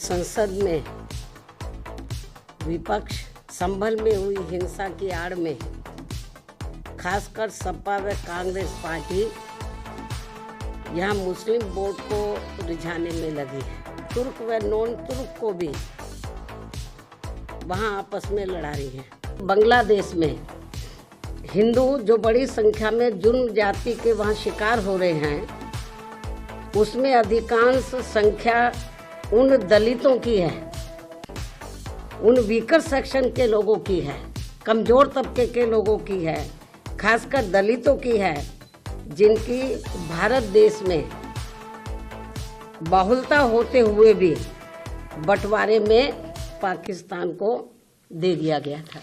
संसद में विपक्ष संभल में हुई हिंसा की आड़ में खासकर सपा व कांग्रेस पार्टी यहाँ मुस्लिम वोट को रिझाने में लगी है। तुर्क व नॉन तुर्क को भी वहाँ आपस में लड़ा रही है। बांग्लादेश में हिंदू जो बड़ी संख्या में जुर्म जाति के वहाँ शिकार हो रहे हैं, उसमें अधिकांश संख्या उन दलितों की है, उन वीकर सेक्शन के लोगों की है, कमज़ोर तबके के लोगों की है, खासकर दलितों की है, जिनकी भारत देश में बहुलता होते हुए भी बंटवारे में पाकिस्तान को दे दिया गया था।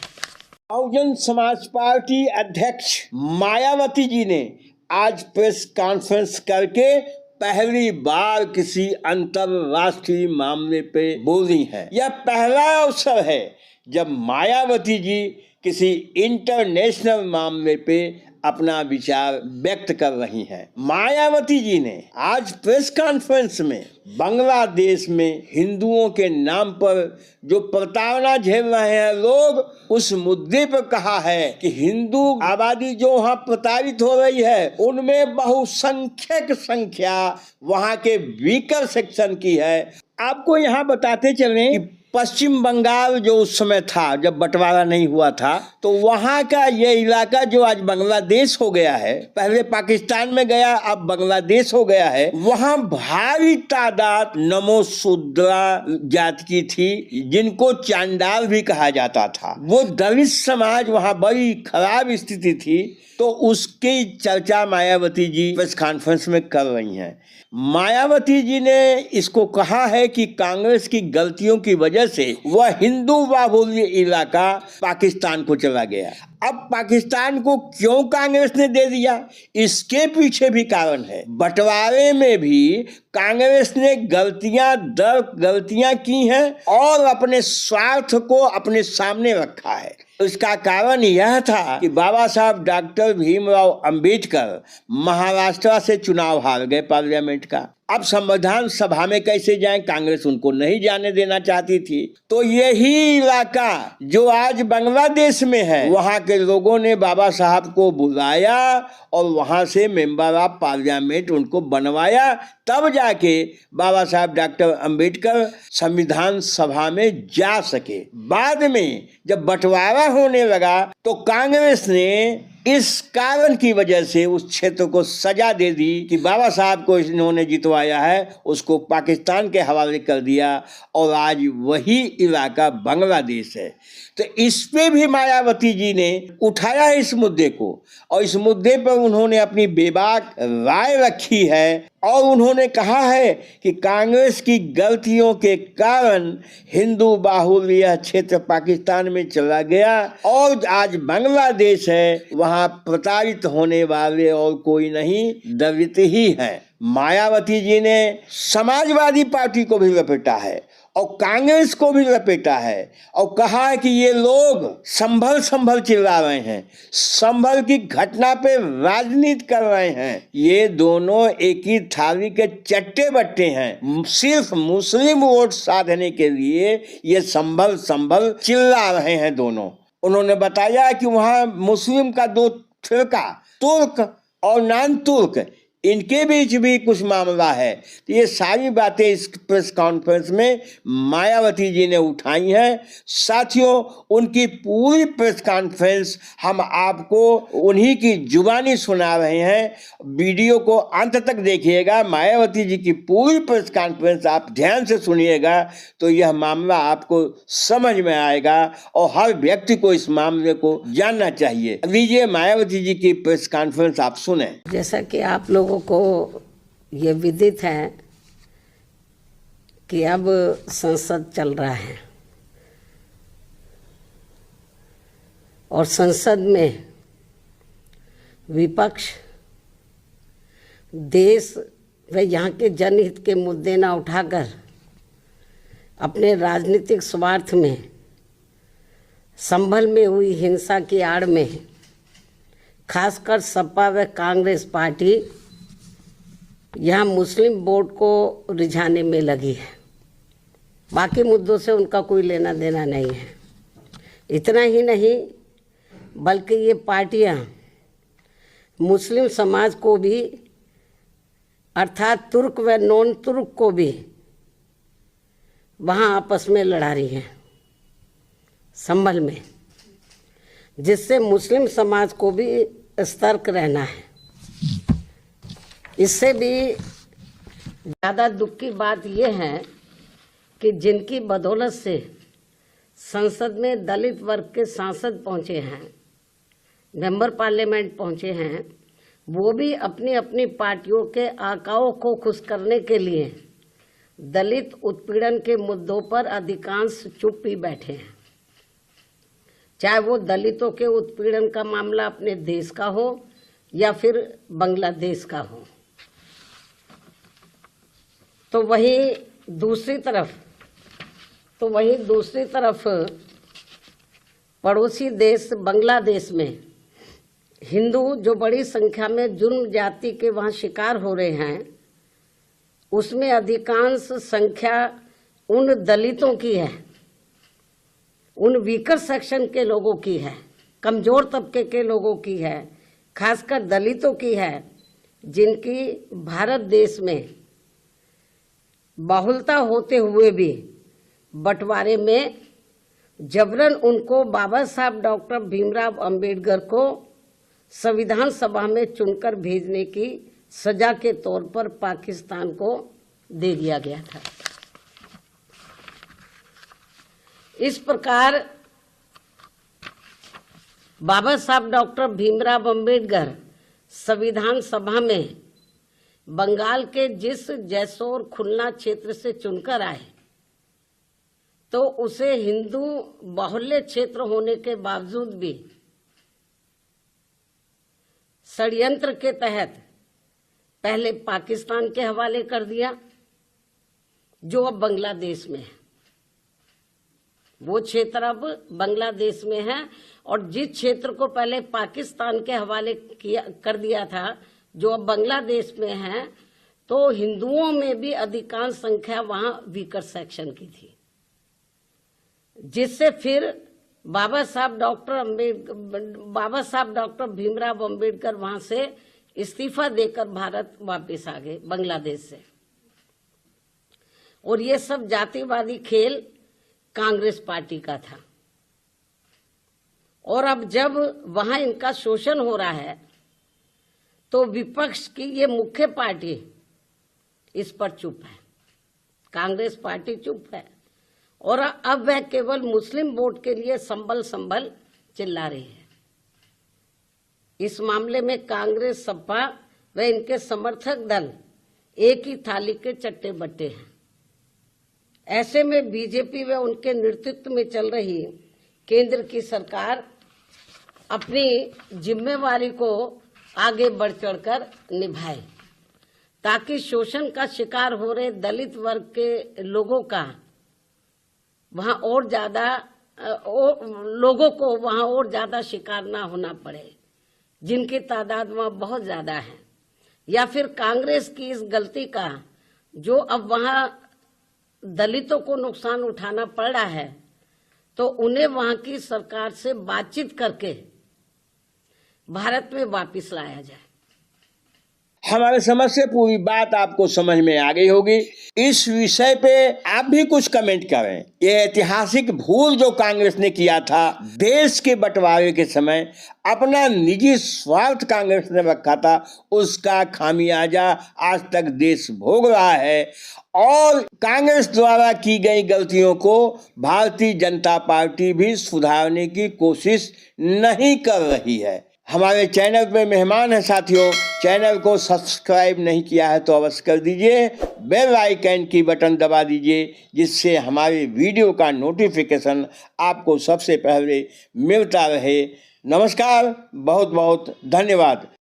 बहुजन समाज पार्टी अध्यक्ष मायावती जी ने आज प्रेस कॉन्फ्रेंस करके पहली बार किसी अंतरराष्ट्रीय मामले पे बोली है। यह पहला अवसर है जब मायावती जी किसी इंटरनेशनल मामले पे अपना विचार व्यक्त कर रही हैं। मायावती जी ने आज प्रेस कॉन्फ्रेंस में बांग्लादेश में हिंदुओं के नाम पर जो प्रताड़ना झेल रहे हैं लोग, उस मुद्दे पर कहा है कि हिंदू आबादी जो वहाँ प्रताड़ित हो रही है, उनमें बहुसंख्यक संख्या वहाँ के वीकर सेक्शन की है। आपको यहाँ बताते चलें कि पश्चिम बंगाल जो उस समय था, जब बंटवारा नहीं हुआ था, तो वहाँ का ये इलाका जो आज बांग्लादेश हो गया है, पहले पाकिस्तान में गया, अब बांग्लादेश हो गया है, वहाँ भारी तादाद नमोशूद्रा जाति की थी, जिनको चांडाल भी कहा जाता था। वो दलित समाज वहाँ बड़ी खराब स्थिति थी, तो उसकी चर्चा मायावती जी प्रेस कॉन्फ्रेंस में कर रही हैं। मायावती जी ने इसको कहा है कि कांग्रेस की गलतियों की वजह से वह हिंदू बाहुल्य इलाका पाकिस्तान को चला गया। अब पाकिस्तान को क्यों कांग्रेस ने दे दिया, इसके पीछे भी कारण है। बंटवारे में भी कांग्रेस ने गलतियां की हैं और अपने स्वार्थ को अपने सामने रखा है। इसका कारण यह था कि बाबा साहब डॉक्टर भीमराव अंबेडकर महाराष्ट्र से चुनाव हार गए पार्लियामेंट का। अब संविधान सभा में कैसे जाएं, कांग्रेस उनको नहीं जाने देना चाहती थी। तो यही इलाका जो आज बांग्लादेश में है, वहाँ के लोगों ने बाबा साहब को बुलाया और वहाँ से मेंबर ऑफ पार्लियामेंट उनको बनवाया, तब जाके बाबा साहब डॉक्टर अंबेडकर संविधान सभा में जा सके। बाद में जब बंटवारा होने लगा तो कांग्रेस ने इस कारण की वजह से उस क्षेत्र को सजा दे दी कि बाबा साहब को इन्होंने जितवाया है, उसको पाकिस्तान के हवाले कर दिया और आज वही इलाका बांग्लादेश है। तो इस पे भी मायावती जी ने उठाया इस मुद्दे को और इस मुद्दे पर उन्होंने अपनी बेबाक राय रखी है और उन्होंने कहा है कि कांग्रेस की गलतियों के कारण हिंदू बाहुल्य यह क्षेत्र पाकिस्तान में चला गया और आज बांग्लादेश है, वहाँ प्रताड़ित होने वाले और कोई नहीं, दलित ही हैं। मायावती जी ने समाजवादी पार्टी को भी लपेटा है और कांग्रेस को भी लपेटा है और कहा है कि ये लोग संभल चिल्ला रहे हैं, संभल की घटना पे राजनीति कर रहे हैं। ये दोनों एक ही थाली के चट्टे बट्टे हैं, सिर्फ मुस्लिम वोट साधने के लिए ये संभल चिल्ला रहे हैं दोनों। उन्होंने बताया कि वहाँ मुस्लिम का दो फिरका, तुर्क और नॉन तुर्क, इनके बीच भी कुछ मामला है। तो ये सारी बातें इस प्रेस कॉन्फ्रेंस में मायावती जी ने उठाई हैं। साथियों, उनकी पूरी प्रेस कॉन्फ्रेंस हम आपको उन्हीं की जुबानी सुना रहे हैं। वीडियो को अंत तक देखिएगा, मायावती जी की पूरी प्रेस कॉन्फ्रेंस आप ध्यान से सुनिएगा तो यह मामला आपको समझ में आएगा और हर व्यक्ति को इस मामले को जानना चाहिए। लीजिए मायावती जी की प्रेस कॉन्फ्रेंस आप सुने। जैसा कि आप लोगों को ये विदित है कि अब संसद चल रहा है और संसद में विपक्ष देश व यहाँ के जनहित के मुद्दे न उठाकर अपने राजनीतिक स्वार्थ में संभल में हुई हिंसा की आड़ में खासकर सपा व कांग्रेस पार्टी यहाँ मुस्लिम वोट को रिझाने में लगी है। बाकी मुद्दों से उनका कोई लेना देना नहीं है। इतना ही नहीं बल्कि ये पार्टियां मुस्लिम समाज को भी अर्थात तुर्क व नॉन तुर्क को भी वहाँ आपस में लड़ा रही हैं संभल में, जिससे मुस्लिम समाज को भी सतर्क रहना है। इससे भी ज़्यादा दुख की बात यह है कि जिनकी बदौलत से संसद में दलित वर्ग के सांसद पहुँचे हैं, मेंबर पार्लियामेंट पहुँचे हैं, वो भी अपनी अपनी पार्टियों के आकाओं को खुश करने के लिए दलित उत्पीड़न के मुद्दों पर अधिकांश चुप ही बैठे हैं। चाहे वो दलितों के उत्पीड़न का मामला अपने देश का हो या फिर बांग्लादेश का हो। तो वहीं दूसरी तरफ पड़ोसी देश बांग्लादेश में हिंदू जो बड़ी संख्या में जुर्म जाति के वहाँ शिकार हो रहे हैं, उसमें अधिकांश संख्या उन दलितों की है, उन वीकर सेक्शन के लोगों की है, कमज़ोर तबके के लोगों की है, खासकर दलितों की है, जिनकी भारत देश में बहुलता होते हुए भी बंटवारे में जबरन उनको बाबा साहब डॉक्टर भीमराव अंबेडकर को संविधान सभा में चुनकर भेजने की सजा के तौर पर पाकिस्तान को दे दिया गया था। इस प्रकार बाबा साहब डॉक्टर भीमराव अंबेडकर संविधान सभा में बंगाल के जिस जैसोर खुलना क्षेत्र से चुनकर आए, तो उसे हिंदू बाहुल्य क्षेत्र होने के बावजूद भी षड्यंत्र के तहत पहले पाकिस्तान के हवाले कर दिया, जो अब बांग्लादेश में है। वो क्षेत्र अब बांग्लादेश में है, और जिस क्षेत्र को पहले पाकिस्तान के हवाले कर दिया था, जो अब बांग्लादेश में है, तो हिंदुओं में भी अधिकांश संख्या वहां वीकर सेक्शन की थी, जिससे फिर बाबा साहब डॉक्टर भीमराव अंबेडकर वहां से इस्तीफा देकर भारत वापस आ गए बांग्लादेश से। और ये सब जातिवादी खेल कांग्रेस पार्टी का था। और अब जब वहां इनका शोषण हो रहा है, तो विपक्ष की ये मुख्य पार्टी इस पर चुप है, कांग्रेस पार्टी चुप है, और अब वह केवल मुस्लिम वोट के लिए संभल चिल्ला रही है। इस मामले में कांग्रेस, सपा व इनके समर्थक दल एक ही थाली के चट्टे बट्टे हैं। ऐसे में बीजेपी व उनके नेतृत्व में चल रही केंद्र की सरकार अपनी जिम्मेवारी को आगे बढ़ चढ़कर निभाए, ताकि शोषण का शिकार हो रहे दलित वर्ग के लोगों का वहां और ज्यादा शिकार ना होना पड़े, जिनकी तादाद वहां बहुत ज्यादा है। या फिर कांग्रेस की इस गलती का जो अब वहां दलितों को नुकसान उठाना पड़ रहा है, तो उन्हें वहां की सरकार से बातचीत करके भारत में वापस लाया जाए। हमारे समझ से पूरी बात आपको समझ में आ गई होगी। इस विषय पे आप भी कुछ कमेंट करें। ये ऐतिहासिक भूल जो कांग्रेस ने किया था, देश के बंटवारे के समय अपना निजी स्वार्थ कांग्रेस ने रखा था, उसका खामियाजा आज तक देश भोग रहा है। और कांग्रेस द्वारा की गई गलतियों को भारतीय जनता पार्टी भी सुधारने की कोशिश नहीं कर रही है। हमारे चैनल पे मेहमान हैं साथियों, चैनल को सब्सक्राइब नहीं किया है तो अवश्य कर दीजिए, बेल आइकन की बटन दबा दीजिए, जिससे हमारे वीडियो का नोटिफिकेशन आपको सबसे पहले मिलता रहे। नमस्कार, बहुत बहुत धन्यवाद।